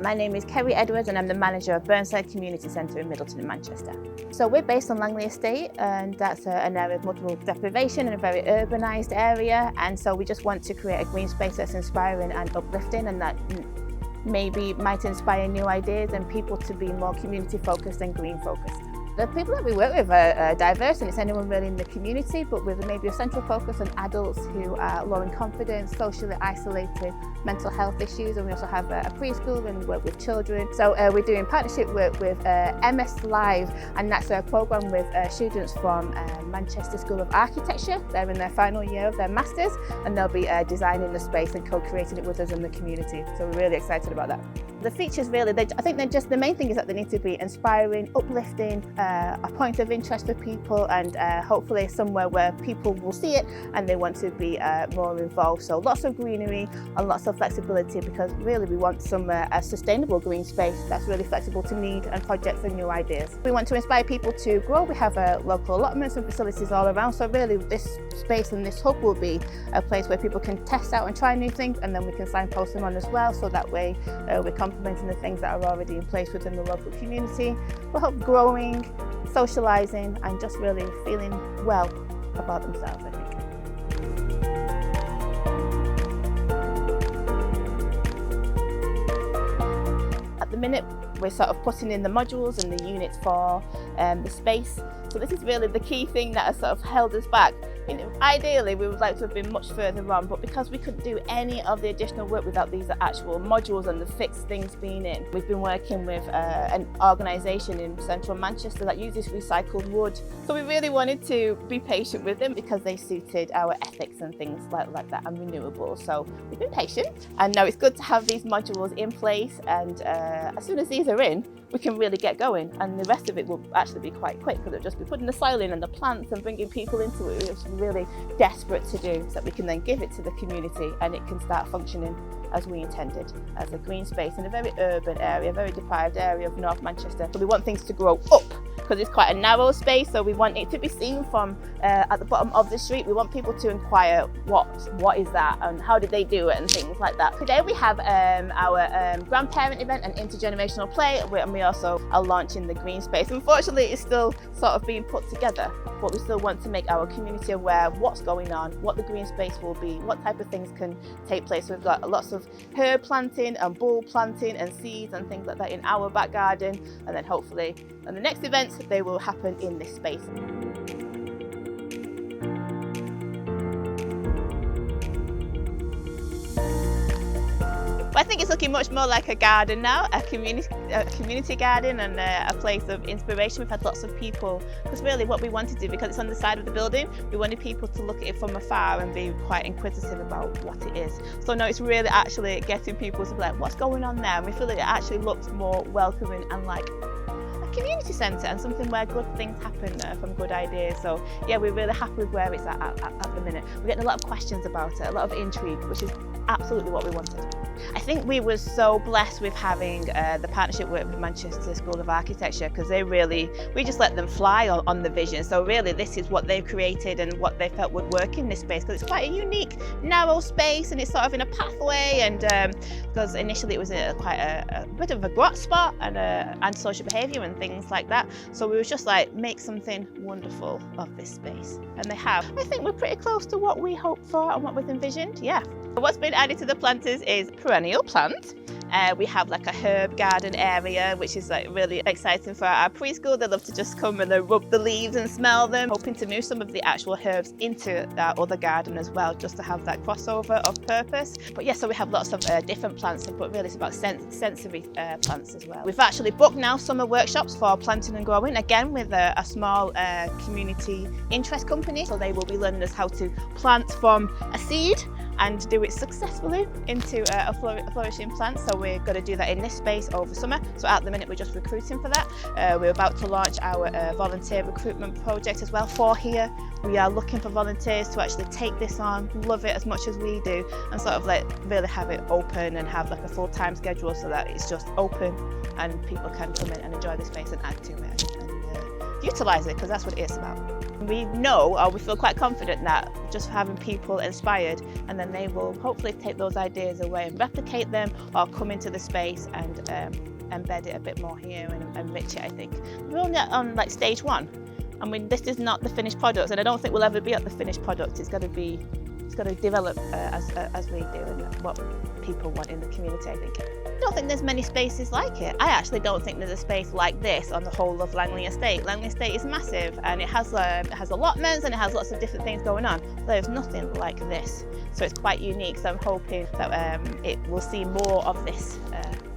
My name is Kerry Edwards and I'm the manager of Burnside Community Centre in Middleton in Manchester. So we're based on Langley Estate, and that's an area of multiple deprivation and a very urbanised area, and so we just want to create a green space that's inspiring and uplifting, and that maybe might inspire new ideas and people to be more community focused and green focused. The people that we work with are diverse, and it's anyone really in the community, but with maybe a central focus on adults who are low in confidence, socially isolated, mental health issues, and we also have a preschool and work with children. So we're doing partnership work with MS Live, and that's a programme with students from Manchester School of Architecture. They're in their final year of their Masters, and they'll be designing the space and co-creating it with us in the community. So we're really excited about that. The features really, I think they're just, the main thing is that they need to be inspiring, uplifting, a point of interest for people, and hopefully somewhere where people will see it and they want to be more involved. So lots of greenery and lots of flexibility, because really we want a sustainable green space that's really flexible to need and projects and new ideas. We want to inspire people to grow. We have local allotments and facilities all around, so really this space and this hub will be a place where people can test out and try new things, and then we can signpost them on as well, so that way we're complementing the things that are already in place within the local community. We'll help growing, socialising, and just really feeling well about themselves, I think. At the minute, we're sort of putting in the modules and the units for the space. So this is really the key thing that has sort of held us back. Ideally, we would like to have been much further on, but because we couldn't do any of the additional work without these actual modules and the fixed things being in, we've been working with an organisation in central Manchester that uses recycled wood. So we really wanted to be patient with them because they suited our ethics and things like that, and renewables. So we've been patient, and now it's good to have these modules in place, and as soon as these are in, we can really get going, and the rest of it will actually be quite quick, because it'll just be putting the soil in and the plants and bringing people into it, which we're really desperate to do, so that we can then give it to the community and it can start functioning as we intended, as a green space in a very urban area, very deprived area of North Manchester. So we want things to grow up, because it's quite a narrow space, so we want it to be seen from at the bottom of the street. We want people to inquire what is that and how did they do it and things like that. Today we have our grandparent event and intergenerational play, and we also are launching the green space. Unfortunately, it's still sort of being put together, but we still want to make our community aware of what's going on, what the green space will be, what type of things can take place. We've got lots of herb planting and bulb planting and seeds and things like that in our back garden, and then hopefully in the next events they will happen in this space. I think it's looking much more like a garden now, a community garden, and a place of inspiration. We've had lots of people, because really what we wanted to do, because it's on the side of the building, we wanted people to look at it from afar and be quite inquisitive about what it is. So now it's really actually getting people to be like, what's going on there? And we feel that it actually looks more welcoming and like a community centre, and something where good things happen from good ideas. So yeah, we're really happy with where it's at the minute. We're getting a lot of questions about it, a lot of intrigue, which is absolutely what we wanted. I think we were so blessed with having the partnership work with Manchester School of Architecture, because we just let them fly on the vision. So really this is what they've created and what they felt would work in this space, because it's quite a unique, narrow space, and it's sort of in a pathway, and because initially it was quite a bit of a grot spot and antisocial behaviour and things like that. So we was just like, make something wonderful of this space, and they have. I think we're pretty close to what we hoped for and what was envisioned, yeah. What's been added to the planters is perennial plants. We have like a herb garden area, which is like really exciting for our preschool. They love to just come and rub the leaves and smell them. Hoping to move some of the actual herbs into our other garden as well, just to have that crossover of purpose. But yeah, so we have lots of different plants, but really it's about sensory plants as well. We've actually booked now summer workshops for planting and growing, again with a small community interest company. So they will be learning us how to plant from a seed and do it successfully into a flourishing plant. So we're going to do that in this space over summer. So at the minute we're just recruiting for that. We're about to launch our volunteer recruitment project as well for here. We are looking for volunteers to actually take this on, love it as much as we do, and sort of like really have it open and have like a full-time schedule, so that it's just open and people can come in and enjoy the space and add to it and utilise it, because that's what it is about. We know, or we feel quite confident that just having people inspired, and then they will hopefully take those ideas away and replicate them, or come into the space and embed it a bit more here and enrich it, I think. We're only on like stage 1. I mean, this is not the finished product, and I don't think we'll ever be at the finished product. It's got to develop as we do, and what people want in the community, I think. I don't think there's many spaces like it. I actually don't think there's a space like this on the whole of Langley Estate. Langley Estate is massive, and it has allotments, and it has lots of different things going on. There's nothing like this, so it's quite unique. So I'm hoping that it will see more of this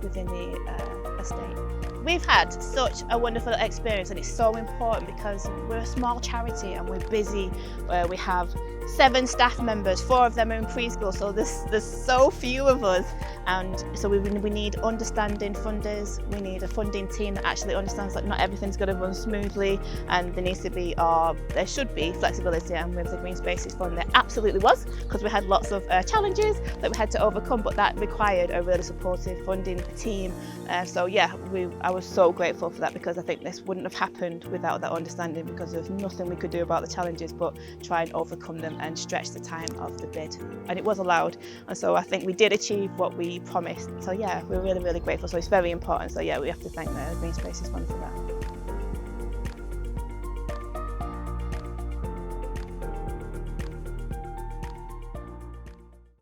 within the estate. We've had such a wonderful experience, and it's so important because we're a small charity and we're busy. We have 7 staff members, 4 of them are in preschool, so there's so few of us, and so we need understanding funders. We need a funding team that actually understands that not everything's going to run smoothly, and there should be flexibility. And with the Green Spaces Fund, there absolutely was, because we had lots of challenges that we had to overcome, but that required a really supportive funding team. So yeah, I was so grateful for that, because I think this wouldn't have happened without that understanding, because there's nothing we could do about the challenges but try and overcome them and stretch the time of the bid. And it was allowed, and so I think we did achieve what we promised. So yeah, we're really, really grateful. So it's very important. So yeah, we have to thank the Green Spaces Fund for that.